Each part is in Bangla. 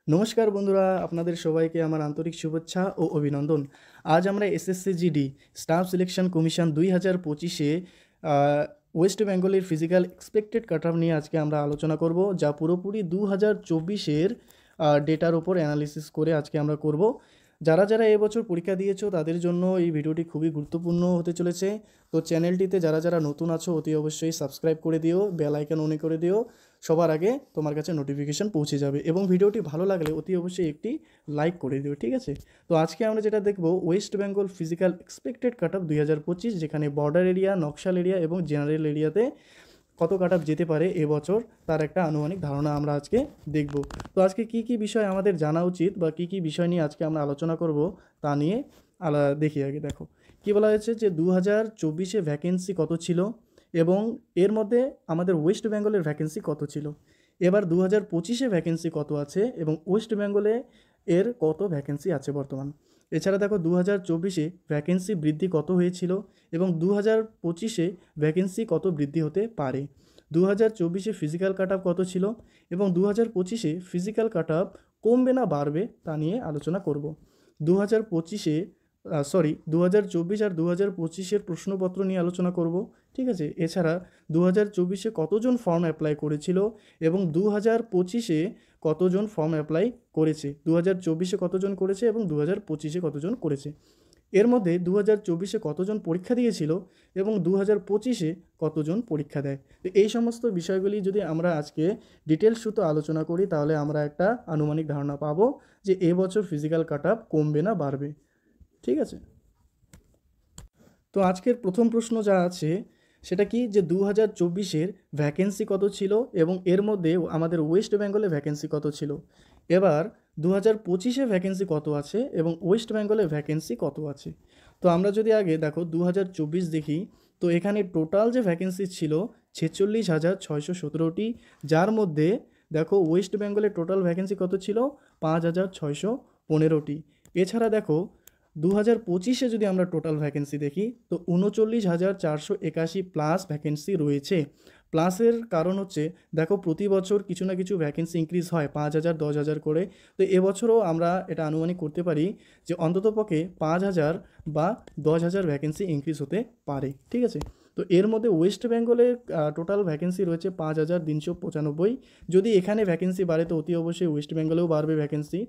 নমস্কার বন্ধুরা, আপনাদের সবাইকে আমার আন্তরিক শুভেচ্ছা ও অভিনন্দন। আজ আমরা এসএসসি-জিডি স্টাফ সিলেকশন কমিশন 2025-এ ওয়েস্ট বেঙ্গলের ফিজিক্যাল এক্সপেক্টেড কাটঅফ নিয়ে আজকে আমরা আলোচনা করব, যা পুরোপুরি 2024-এর ডেটার ওপর অ্যানালিসিস করে আজকে আমরা করব। যারা যারা এবছর পরীক্ষা দিয়েছো তাদের জন্য এই ভিডিওটি খুবই গুরুত্বপূর্ণ হতে চলেছে। তো চ্যানেলটিতে যারা যারা নতুন আছো অতি অবশ্যই সাবস্ক্রাইব করে দিও, বেল আইকন অন করে দিও, সবার আগে তোমার কাছে নোটিফিকেশান পৌঁছে যাবে। এবং ভিডিওটি ভালো লাগলে অতি অবশ্যই একটি লাইক করে দিও, ঠিক আছে? তো আজকে আমরা যেটা দেখব, West Bengal physical expected cutoff 2025, যেখানে বর্ডার এরিয়া, নকশাল এরিয়া এবং জেনারেল এরিয়াতে কত কাটঅফ যেতে পারে এবছর তার একটা আনুমানিক ধারণা আমরা আজকে দেখব। তো আজকে কি কি বিষয় আমাদের জানা উচিত বা কি কি বিষয় নিয়ে আজকে আমরা আলোচনা করব তা নিয়ে দেখি। আগে দেখো কি বলা হয়েছে, যে 2024-এ ভ্যাকেন্সি কত ছিল এবং এর মধ্যে আমাদের ওয়েস্ট বেঙ্গলের ভ্যাকেন্সি কত ছিল। এবার 2025-এ ভ্যাকেন্সি কত আছে এবং ওয়েস্ট বেঙ্গলে এর কত ভ্যাকেন্সি আছে বর্তমান। এছাড়া দেখো 2024-এ ভ্যাকেন্সি বৃদ্ধি কত হয়েছিল এবং 2025-এ ভ্যাকেন্সি কত বৃদ্ধি হতে পারে। 2024-এ ফিজিক্যাল কাটঅফ কত ছিল এবং 2025-এ ফিজিক্যাল কাটঅফ কমবে না বাড়বে তা নিয়ে আলোচনা করব। 2025-এ 2024 আর 2025-এর প্রশ্নপত্র নিয়ে আলোচনা করব, ঠিক আছে? এছাড়া 2024-এ কতজন ফর্ম অ্যাপ্লাই করেছিল এবং 2025-এ কতজন ফর্ম অ্যাপ্লাই করেছে, 2024-এ কতজন করেছে এবং 2025-এ কতজন করেছে। এর মধ্যে 2024-এ কতজন পরীক্ষা দিয়েছিল এবং 2025-এ কতজন পরীক্ষা দেয়। তো এই সমস্ত বিষয়গুলি যদি আমরা আজকে ডিটেলস শুধু আলোচনা করি তাহলে আমরা একটা আনুমানিক ধারণা পাবো যে এবছর ফিজিক্যাল কাটঅফ কমবে না বাড়বে, ঠিক আছে? তো আজকের প্রথম প্রশ্ন যা আছে সেটা কি, যে 2024-এর ভ্যাকেন্সি কত ছিল এবং এর মধ্যে আমাদের ওয়েস্ট বেঙ্গলে ভ্যাকেন্সি কত ছিল। এবার 2025-এ ভ্যাকেন্সি কত আছে এবং ওয়েস্ট বেঙ্গলে ভ্যাকেন্সি কত আছে। তো আমরা যদি আগে দেখো 2024 দেখি, তো এখানে টোটাল যে ভ্যাকেন্সি ছিল 46,617টি, যার মধ্যে দেখো ওয়েস্ট বেঙ্গলে টোটাল ভ্যাকেন্সি কত ছিল, 5,615টি। এছাড়া দেখো 2025-এ যদি আমরা টোটাল ভ্যাকেন্সি দেখি তো 39,481 প্লাস ভ্যাকেন্সি রয়েছে। প্লাসের কারণ হচ্ছে দেখো প্রতি বছর কিছু না কিছু ভ্যাকেন্সি ইনক্রিজ হয় 5,000 10,000 করে। তো এবছরও আমরা এটা আনুমানিক করতে পারি যে অন্ততপক্ষে 5,000 বা 10,000 ভ্যাকেন্সি ইনক্রিজ হতে পারে, ঠিক আছে? তো এর মধ্যে ওয়েস্ট বেঙ্গলে টোটাল ভ্যাকেন্সি রয়েছে 5,395। যদি এখানে ভ্যাকেন্সি বাড়ে তো অতি অবশ্যই ওয়েস্ট বেঙ্গলেও বাড়বে ভ্যাকেন্সি।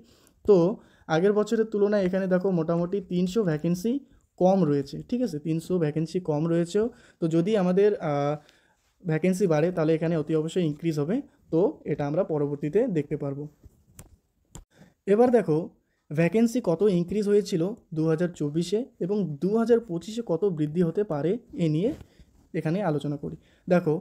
তো আগের বছরের তুলনায় এখানে দেখো মোটামুটি 300 ভ্যাকেন্সি কম রয়েছে, ঠিক আছে? 300 ভ্যাকেন্সি কম রয়েছেও। তো যদি আমাদের ভ্যাকেন্সি বাড়ে তাহলে এখানে অতি অবশ্যই ইনক্রিজ হবে। তো এটা আমরা পরবর্তীতে দেখতে পারবো। এবার দেখো ভ্যাকেন্সি কত ইনক্রিজ হয়েছিল 2024-এ এবং 2025-এ কত বৃদ্ধি হতে পারে এ নিয়ে এখানে আলোচনা করি। দেখো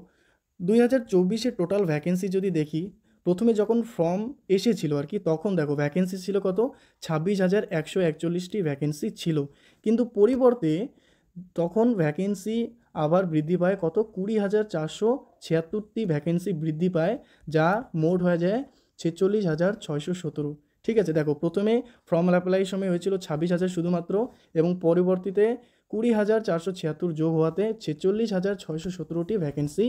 2024-এ টোটাল ভ্যাকেন্সি যদি দেখি, প্রথমে যখন ফর্ম এসেছিল আর কি, তখন দেখো ভ্যাকেন্সি ছিল কত, 26,141টি ভ্যাকেন্সি ছিল। কিন্তু পরিবর্তে তখন ভ্যাকেন্সি আবার বৃদ্ধি পায় কত, 20,476টি ভ্যাকেন্সি বৃদ্ধি পায়, যা মোট হয়ে যায় 46,617। ঠিক আছে, দেখো প্রথমে ফর্ম অ্যাপ্লাই সময় হয়েছিল 26,000 শুধুমাত্র এবং পরবর্তীতে 20,476 যোগ হওয়াতে 46,617টি ভ্যাকেন্সি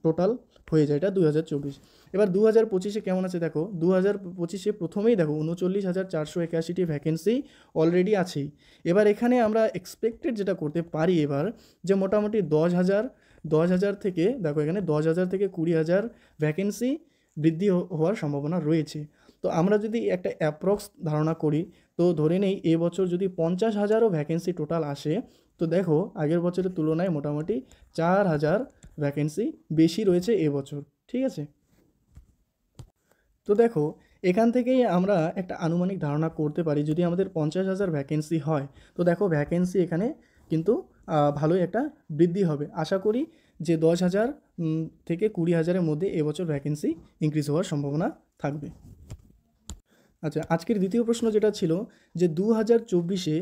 টোটাল হয়ে যায়। এটা 2024। এবার 2025-এ কেমন আছে দেখো, 2025-এ প্রথমেই দেখো 39,481টি ভ্যাকেন্সি অলরেডি আছেই। এবার এখানে আমরা এক্সপেক্টেড যেটা করতে পারি এবার, যে মোটামুটি 10,000 থেকে দেখো এখানে 10,000 থেকে 20,000 ভ্যাকেন্সি বৃদ্ধি হওয়ার সম্ভাবনা রয়েছে। তো আমরা যদি একটা অ্যাপ্রক্স ধারণা করি, তো ধরে নেই এবছর যদি 50,000ও ভ্যাকেন্সি টোটাল আসে, তো দেখো আগের বছরের তুলনায় মোটামুটি 4,000 ভ্যাকেন্সি বেশি রয়েছে এবছর, ঠিক আছে? তো দেখো এখান থেকেই আমরা একটা আনুমানিক ধারণা করতে পারি, যদি আমাদের 50,000 ভ্যাকেন্সি হয় তো দেখো ভ্যাকেন্সি এখানে কিন্তু ভালোই একটা বৃদ্ধি হবে। আশা করি যে 10,000 থেকে 20,000-এর মধ্যে এবছর ভ্যাকেন্সি ইনক্রিজ হওয়ার সম্ভাবনা থাকবে। আচ্ছা, আজকের দ্বিতীয় প্রশ্ন যেটা ছিল, যে 2024-এ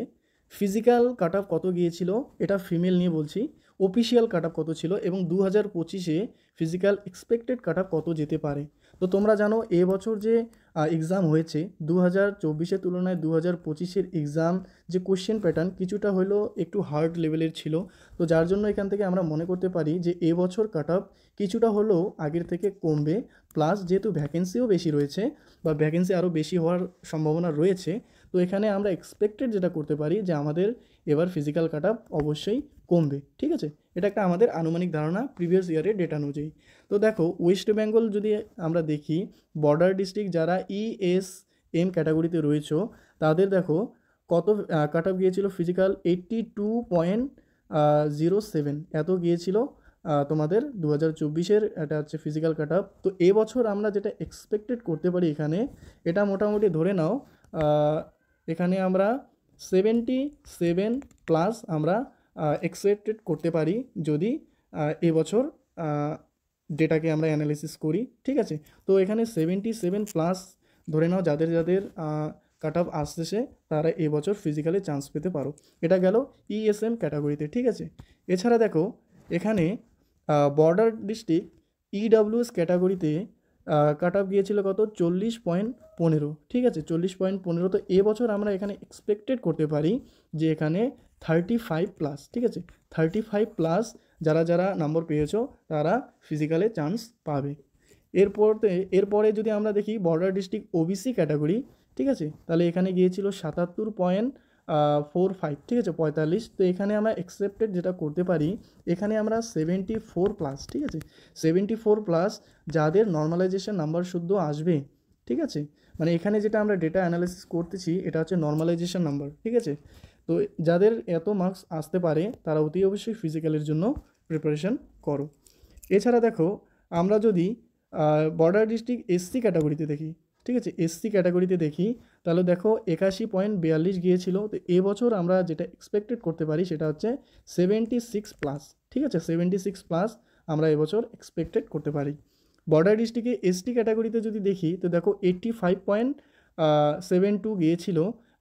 ফিজিক্যাল কাট অফ কত গিয়েছিল, এটা ফিমেল নিয়ে বলছি, অফিসিয়াল কাট অফ কত ছিল এবং 2025-এ ফিজিক্যাল এক্সপেক্টেড কাট অফ কত যেতে পারে। তো তোমরা জানো এবছর যে এক্সাম হয়েছে 2024-এর তুলনায় 2025-এর এক্সাম যে কোশ্চেন প্যাটার্ন কিছুটা হলেও একটু হার্ড লেভেলের ছিল। তো যার জন্য এখান থেকে আমরা মনে করতে পারি যে এবছর কাট অফ কিছুটা হলেও আগের থেকে কমবে। প্লাস যেহেতু ভ্যাকেন্সিও বেশি রয়েছে বা ভ্যাকেন্সি আরও বেশি হওয়ার সম্ভাবনা রয়েছে, তো এখানে আমরা এক্সপেক্টেড যেটা করতে পারি যে আমাদের এবার ফিজিক্যাল কাট অফ অবশ্যই কমবে। ঠিক আছে, এটা একটা আমাদের আনুমানিক ধারণা প্রিভিয়াস ইয়ারের ডেটা অনুযায়ী। তো দেখো ওয়েস্ট বেঙ্গল যদি আমরা দেখি, বর্ডার ডিস্ট্রিক্ট যারা ESM ক্যাটাগরিতে রয়েছে তাদের দেখো কত কাট অফ গিয়েছিল ফিজিক্যাল, 82.07 এত গিয়েছিল তোমাদের 2024-এর। এটা হচ্ছে ফিজিক্যাল কাট অফ। তো এবছর আমরা যেটা এক্সপেক্টেড করতে পারি এখানে, এটা মোটামুটি ধরে নাও এখানে আমরা 77+ আমরা এক্সপেক্টেড করতে পারি যদি এবছর ডেটাকে আমরা অ্যানালিসিস করি। ঠিক আছে, তো এখানে 77+ ধরে নাও যাদের যাদের কাট অফ আসতেছে তারা এবছর ফিজিক্যালি চান্স পেতে পারো। এটা গেল ESM ক্যাটাগরিতে। ঠিক আছে, এছাড়া দেখো এখানে বর্ডার ডিস্ট্রিক্ট EWS ক্যাটাগরিতে কাট অফ গিয়েছিল কত, 40.15। ঠিক আছে, 40.15। তো এবছর আমরা এখানে এক্সপেক্টেড করতে পারি যে এখানে 35+। ঠিক আছে, 35+ যারা যারা নম্বর পেয়েছো তারা ফিজিক্যালে চান্স পাবে। এরপরে যদি আমরা দেখি বর্ডার ডিস্ট্রিক্ট OBC ক্যাটাগরি, ঠিক আছে, তাহলে এখানে গিয়েছিল 77.45। ঠিক আছে, 45। তো এখানে আমরা এক্সপেক্টেড যেটা করতে পারি এখানে আমরা 74+। ঠিক আছে, 74+ যাদের নর্মালাইজেশন নাম্বার শুদ্ধ আসবে। ঠিক আছে, মানে এখানে যেটা আমরা ডেটা অ্যানালিসিস করতেছি এটা হচ্ছে নর্মালাইজেশন নাম্বার। ঠিক আছে, তো যাদের এত মার্কস আসতে পারে তারা অতি অবশ্যই ফিজিক্যালের জন্য প্রিপারেশন করো। এছাড়া দেখো আমরা যদি বর্ডার ডিস্ট্রিক্ট SC ক্যাটাগরিতে দেখি, ঠিক আছে, SC ক্যাটাগরিতে দেখি তাহলে দেখো 81.42 গিয়েছিল। তো এবছর আমরা যেটা এক্সপেক্টেড করতে পারি সেটা হচ্ছে 76+। ঠিক আছে, 76+ আমরা এবছর এক্সপেক্টেড করতে পারি। বর্ডার ডিস্ট্রিক্টে ST ক্যাটাগরিতে যদি দেখি তো দেখো 85.72 গিয়েছিল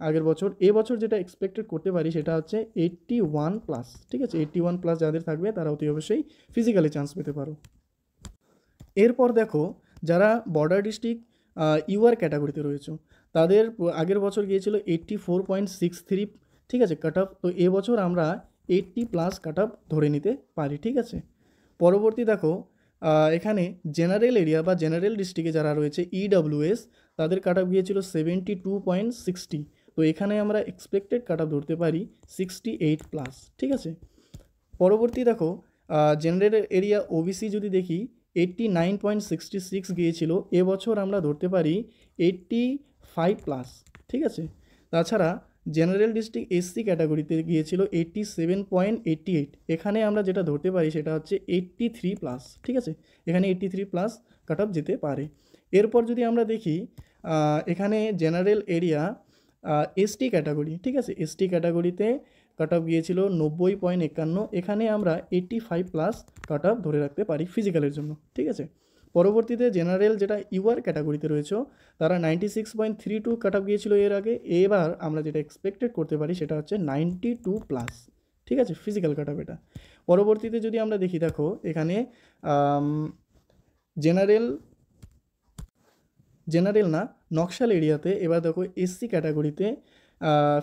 আগের বছর। এবছর যেটা এক্সপেক্টেড করতে পারি সেটা হচ্ছে 81+। ঠিক আছে, 81+ যাদের থাকবে তারা অতি অবশ্যই ফিজিক্যালি চান্স পেতে পারো। এরপর দেখো যারা বর্ডার ডিস্ট্রিক্ট UR ক্যাটাগরিতে রয়েছে তাদের আগের বছর গিয়েছিল 84.63। ঠিক আছে, কাট অফ। তো এবছর আমরা 80+ কাট অফ ধরে নিতে পারি। ঠিক আছে, পরবর্তী দেখো এখানে জেনারেল এরিয়া বা জেনারেল ডিস্ট্রিক্টে যারা রয়েছে EWS তাদের কাট অফ গিয়েছিল 72.60। তো এখানে আমরা এক্সপেক্টেড কাট অফ ধরতে পারি 68+। ঠিক আছে, পরবর্তী দেখো জেনারেল এরিয়া OBC যদি দেখি 89.66 গিয়েছিল, এবছর আমরা ধরতে পারি 85+। ঠিক আছে, তাছাড়া জেনারেল ডিস্ট্রিক্ট SC ক্যাটাগরিতে গিয়েছিল 87.88। এখানে আমরা যেটা ধরতে পারি সেটা হচ্ছে 83+। ঠিক আছে, এখানে 83+ কাট অফ যেতে পারে। এরপর যদি আমরা দেখি এখানে জেনারেল এরিয়া ST ক্যাটাগরি, ঠিক আছে, ST ক্যাটাগরিতে কাট অফ গিয়েছিল 90.51। এখানে আমরা 85+ কাট অফ ধরে রাখতে পারি ফিজিক্যালের জন্য। ঠিক আছে, পরবর্তীতে জেনারেল যেটা UR ক্যাটাগরিতে রয়েছে তারা 96.32 কাট অফ গিয়েছিল এর আগে। এবার আমরা যেটা এক্সপেক্টেড করতে পারি সেটা হচ্ছে 92+। ঠিক আছে, ফিজিক্যাল কাট অফ এটা। পরবর্তীতে যদি আমরা দেখি দেখো এখানে জেনারেল না নকশাল এরিয়াতে এবার দেখো SC ক্যাটাগরিতে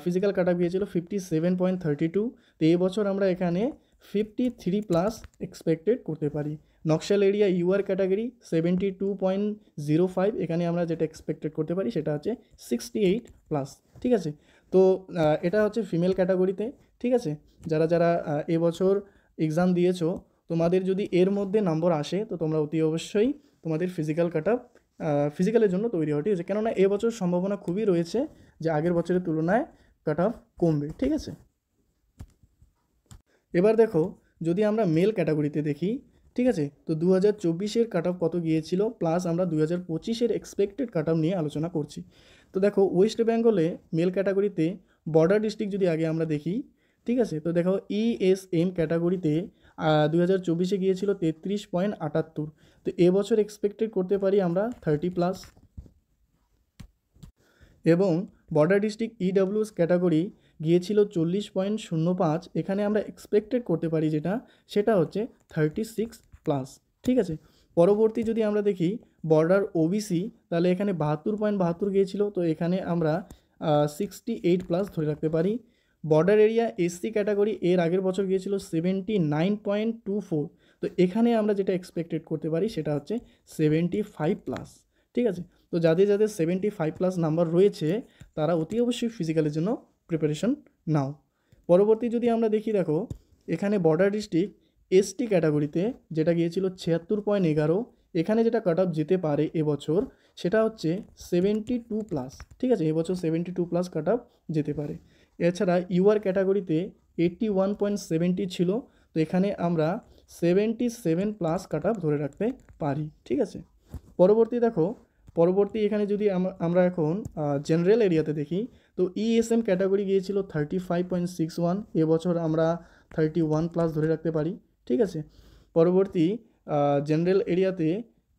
ফিজিক্যাল কাট অফ গিয়েছিল 57.32। তো এবছর আমরা এখানে 53+ এক্সপেক্টেড করতে পারি। Naxal area UR category 72.05। এখানে আমরা যেটা এক্সপেক্টেড করতে পারি সেটা হচ্ছে 68+। ঠিক আছে, তো এটা হচ্ছে ফিমেল ক্যাটাগরিতে। ঠিক আছে, যারা যারা এবছর এক্সাম দিয়েছো তোমাদের যদি এর মধ্যে নম্বর আসে তো তোমরা অতি অবশ্যই তোমাদের ফিজিক্যাল কাট অফ ফিজিক্যালের জন্য তৈরি হওয়া। ঠিক আছে, কেননা এবছর সম্ভাবনা খুবই রয়েছে যে আগের বছরের তুলনায় কাট অফ কমবে। ঠিক আছে, এবার দেখো যদি আমরা মেল ক্যাটাগরিতে দেখি, ঠিক আছে, তো 2024-এর কাট অফ কত গিয়েছিল প্লাস আমরা 2025-এর এক্সপেক্টেড কাট অফ নিয়ে আলোচনা করছি। তো দেখো ওয়েস্ট বেঙ্গলে মেল ক্যাটাগরিতে বর্ডার ডিস্ট্রিক্ট যদি আগে আমরা দেখি, ঠিক আছে, তো দেখো ESM ক্যাটাগরিতে 2024-এ গিয়েছিল 33.78। তো এবছর এক্সপেক্টেড করতে পারি আমরা 30+। এবং বর্ডার ডিস্ট্রিক্ট EWS ক্যাটাগরি গিয়েছিল 40.05। এখানে আমরা এক্সপেক্টেড করতে পারি সেটা হচ্ছে 36+। ঠিক আছে, পরবর্তী যদি আমরা দেখি বর্ডার OBC তাহলে এখানে 72.72 গিয়েছিল। তো এখানে আমরা 68+ ধরে রাখতে পারি। বর্ডার এরিয়া SC ক্যাটাগরি এর আগের বছর গিয়েছিল 79.24। তো এখানে আমরা যেটা এক্সপেক্টেড করতে পারি সেটা হচ্ছে 75+, ঠিক আছে। তো যাদের যাদের 75+ নাম্বার রয়েছে তারা অতি অবশ্যই ফিজিক্যালের জন্য প্রিপারেশন নাও। পরবর্তী যদি আমরা দেখি, দেখো এখানে বর্ডার ডিস্ট্রিক্ট এসটি ক্যাটাগরিতে যেটা গিয়েছিল 76.11, এখানে যেটা কাট অফ যেতে পারে এবছর সেটা হচ্ছে 72+, ঠিক আছে। এবছর 72+ কাট অফ যেতে পারে। এছাড়া ইউআর ক্যাটাগরিতে 81.70 ছিল, তো এখানে আমরা 77+ কাট অফ ধরে রাখতে পারি, ঠিক আছে। পরবর্তী এখানে যদি আমরা এখন জেনারেল এরিয়াতে দেখি, তো ইএসএম ক্যাটাগরি গিয়েছিল 35.61, এবছর আমরা 31+ ধরে রাখতে পারি, ঠিক আছে। পরবর্তী জেনারেল এরিয়াতে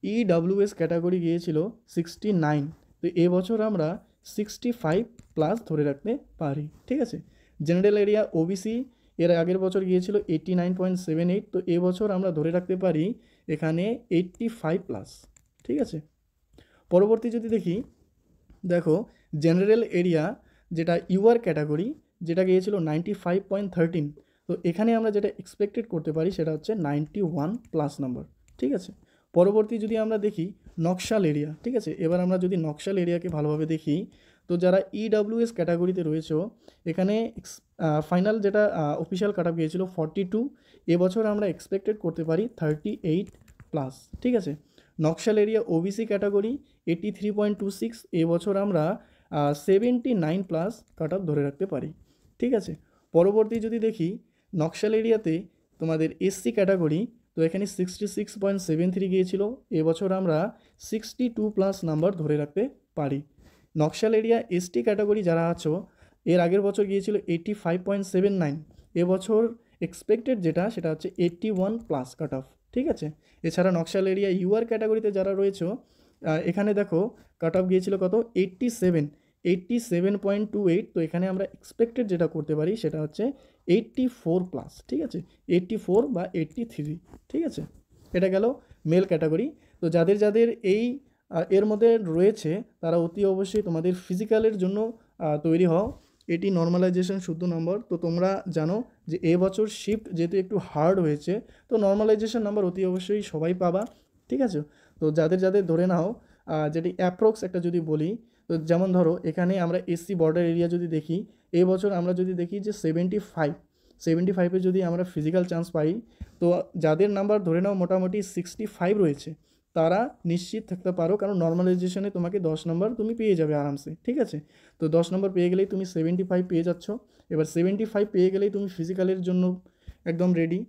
ইডাব্লিউএস ক্যাটাগরি গিয়েছিল 69, তো এবছর আমরা 65+ ধরে রাখতে পারি, ঠিক আছে। জেনারেল এরিয়া ওবিসি এর আগের বছর গিয়েছিল 89.78, তো এবছর আমরা ধরে রাখতে পারি এখানে 85+, ঠিক আছে। পরবর্তী যদি দেখি, দেখো জেনারেল এরিয়া যেটা ইউআর ক্যাটাগরি যেটা গিয়েছিল 95.13, তো এখানে আমরা যেটা এক্সপেক্টেড করতে পারি সেটা হচ্ছে 91+ নাম্বার, ঠিক আছে। পরবর্তী যদি আমরা দেখি নকশাল এরিয়া, ঠিক আছে। এবার আমরা যদি নকশাল এরিয়াকে ভালোভাবে দেখি, তো যারা ইডাব্লিউএস ক্যাটাগরিতে রয়েছে এখানে ফাইনাল যেটা অফিসিয়াল কাট অফ গিয়েছিল 42, এবছর আমরা এক্সপেক্টেড করতে পারি 38+, ঠিক আছে। নকশাল এরিয়া ওবিসি ক্যাটাগরি 83.26, এবছর আমরা 79+ কাট অফ ধরে রাখতে পারি, ঠিক আছে। পরবর্তী যদি দেখি নকশাল এরিয়াতে তোমাদের এসসি ক্যাটাগরি, তো এখানে 66.73 গিয়েছিল, এবছর আমরা 62+ নাম্বার ধরে রাখতে পারি। নকশাল এরিয়া এসটি ক্যাটাগরি যারা আছো এর আগের বছর গিয়েছিল 85.79, এবছর এক্সপেক্টেড যেটা সেটা হচ্ছে 81+ কাট অফ, ঠিক আছে। এছাড়া নকশাল এরিয়া ইউআর ক্যাটাগরিতে যারা রয়েছে এখানে দেখো কাট অফ গিয়েছিল কত 87.28, তো এখানে আমরা এক্সপেক্টেড যেটা করতে পারি সেটা হচ্ছে 84+, ঠিক আছে। 84 বা 83, ঠিক আছে। এটা গেল মেল ক্যাটাগরি। তো যাদের যাদের এই এর মধ্যে রয়েছে তারা অতি অবশ্যই তোমাদের ফিজিক্যালের জন্য তৈরি হও। এটি নর্মালাইজেশন শুদ্ধ নম্বর, তো তোমরা জানো যে এবছর শিফট যেহেতু একটু হার্ড হয়েছে, তো নর্মালাইজেশন নাম্বার অতি অবশ্যই সবাই পাবা, ঠিক আছে। তো যাদের যাদের ধরে নাও যেটি অ্যাপ্রক্স একটা যদি বলি, তো যেমন ধরো এখানে আমরা এসসি বর্ডার এরিয়া যদি দেখি, এবছর আমরা যদি দেখি যে 75 যদি আমরা ফিজিক্যাল চান্স পাই, তো যাদের নাম্বার ধরে নাও মোটামুটি 65 রয়েছে তারা নিশ্চিত থাকতে পারো, কারণ নর্মালাইজেশনে তোমাকে 10 নম্বর তুমি পেয়ে যাবে আরামসে, ঠিক আছে। তো 10 নম্বর পেয়ে গেলেই তুমি 75 পেয়ে যাচ্ছ। এবার 75 পেয়ে গেলেই তুমি ফিজিক্যালের জন্য একদম রেডি।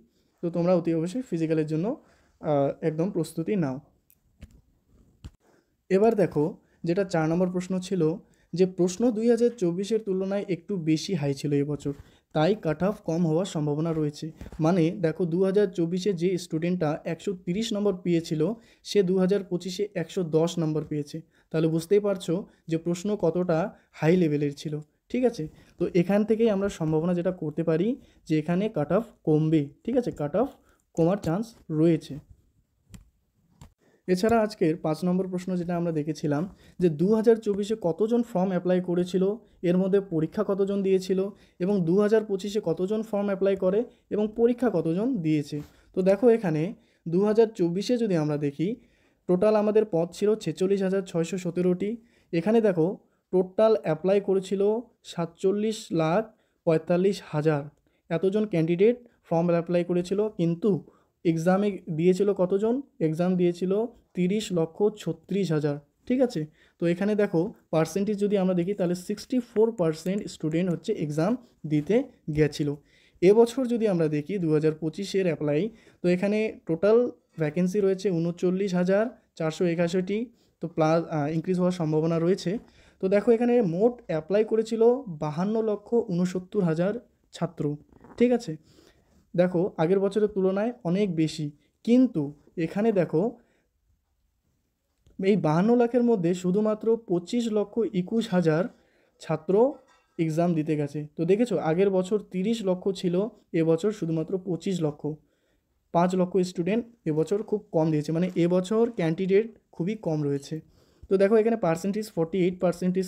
তো তোমরা অতি অবশ্যই ফিজিক্যালের জন্য একদম প্রস্তুতি নাও। এবার দেখো যেটা 4 নম্বর প্রশ্ন ছিল, যে প্রশ্ন 2024-এর তুলনায় একটু বেশি হাই ছিল এবছর, তাই কাট অফ কম হওয়ার সম্ভাবনা রয়েছে। মানে দেখো 2024-এ যে স্টুডেন্টটা 130 নম্বর পেয়েছিল সে 2025-এ 110 নম্বর পেয়েছে, তাহলে বুঝতেই পারছো যে প্রশ্ন কতটা হাই লেভেলের ছিল, ঠিক আছে। তো এখান থেকেই আমরা সম্ভাবনা যেটা করতে পারি যে এখানে কাট অফ কমবে, ঠিক আছে, কাট অফ কমার চান্স রয়েছে। এছাড়া আজকের 5 নম্বর প্রশ্ন যেটা আমরা দেখেছিলাম যে 2024-এ কতজন ফর্ম অ্যাপ্লাই করেছিল, এর মধ্যে পরীক্ষা কতজন দিয়েছিল, এবং 2025-এ কতজন ফর্ম অ্যাপ্লাই করে এবং পরীক্ষা কতজন দিয়েছে। তো দেখো এখানে 2024-এ যদি আমরা দেখি টোটাল আমাদের পদ ছিল 46,617টি। এখানে দেখো টোটাল অ্যাপ্লাই করেছিল 47,45,000, এতজন ক্যান্ডিডেট ফর্ম অ্যাপ্লাই করেছিল, কিন্তু এক্সামে দিয়েছিল কতজন, এক্সাম দিয়েছিল 30,36,000, ঠিক আছে। তো এখানে দেখো পার্সেন্টেজ যদি আমরা দেখি তাহলে 64% স্টুডেন্ট হচ্ছে এক্সাম দিতে গেছিল। এবছর যদি আমরা দেখি 2025-এর অ্যাপ্লাই, তো এখানে টোটাল ভ্যাকেন্সি রয়েছে 39,481, তো প্লাস ইনক্রিজ হওয়ার সম্ভাবনা রয়েছে। তো দেখো এখানে মোট অ্যাপ্লাই করেছিল 52,69,000 ছাত্র, ঠিক আছে। দেখো আগের বছরের তুলনায় অনেক বেশি, কিন্তু এখানে দেখো এই 52 লাখের মধ্যে শুধুমাত্র 25,21,000 ছাত্র এক্সাম দিতে গেছে। তো দেখেছো আগের বছর 30 লক্ষ ছিল, এবছর শুধুমাত্র 25 লক্ষ, 5 লক্ষ স্টুডেন্ট এবছর খুব কম দিয়েছে, মানে এবছর ক্যান্ডিডেট খুবই কম রয়েছে। তো দেখো এখানে পার্সেন্টেজ 48%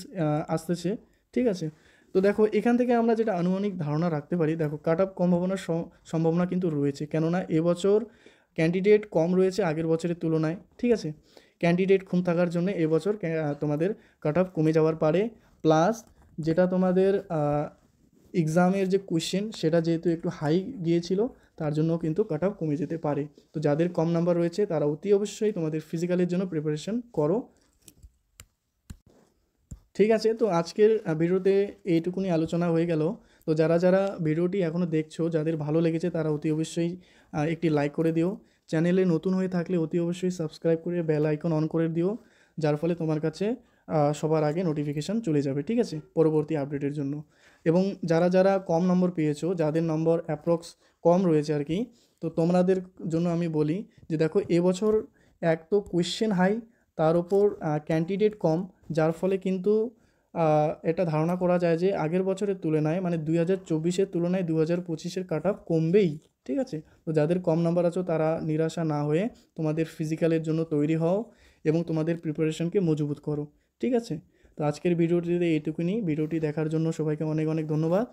আসতেছে, ঠিক আছে। তো দেখো এখান থেকে আমরা যেটা আনুমানিক ধারণা রাখতে পারি, দেখো কাট অফ কম হওয়ার সম্ভাবনা কিন্তু রয়েছে, কেননা এবছর ক্যান্ডিডেট কম রয়েছে আগের বছরের তুলনায়, ঠিক আছে। ক্যান্ডিডেট কম থাকার জন্য এবছর তোমাদের কাট অফ কমে যাওয়ার পারে, প্লাস যেটা তোমাদের এক্সামের যে কোয়েশ্চেন সেটা যেহেতু একটু হাই গিয়েছিল তার জন্য কিন্তু কাট অফ কমে যেতে পারে। তো যাদের কম নাম্বার রয়েছে তারা অতি অবশ্যই তোমাদের ফিজিক্যালের জন্য প্রিপারেশন করো, ঠিক আছে। তো আজকের ভিডিওতে এইটুকুনি আলোচনা হয়ে গেল। তো যারা যারা ভিডিওটি এখনও দেখছো, যাদের ভালো লেগেছে তারা অতি অবশ্যই একটি লাইক করে দিও। চ্যানেলে নতুন হয়ে থাকলে অতি অবশ্যই সাবস্ক্রাইব করে বেল আইকন অন করে দিও, যার ফলে তোমার কাছে সবার আগে নোটিফিকেশান চলে যাবে, ঠিক আছে, পরবর্তী আপডেটের জন্য। এবং যারা যারা কম নম্বর পেয়েছো, যাদের নম্বর অ্যাপ্রক্স কম রয়েছে আর কি, তো তোমাদের জন্য আমি বলি যে দেখো এবছর এক তো কোয়েশ্চেন হাই, তার ওপর ক্যান্ডিডেট কম, যার ফলে কিন্তু এটা ধারণা করা যায় যে আগের বছরের তুলনায় মানে 2024-এর তুলনায় 2025-এর কাট অফ কমবেই, ঠিক আছে। তো যাদের কম নাম্বার আছো তারা নিরাশা না হয়ে তোমাদের ফিজিক্যালের জন্য তৈরি হও এবং তোমাদের প্রিপারেশনকে মজবুত করো, ঠিক আছে। তো আজকের ভিডিওটিতে এইটুকুনি। ভিডিওটি দেখার জন্য সবাইকে অনেক অনেক ধন্যবাদ।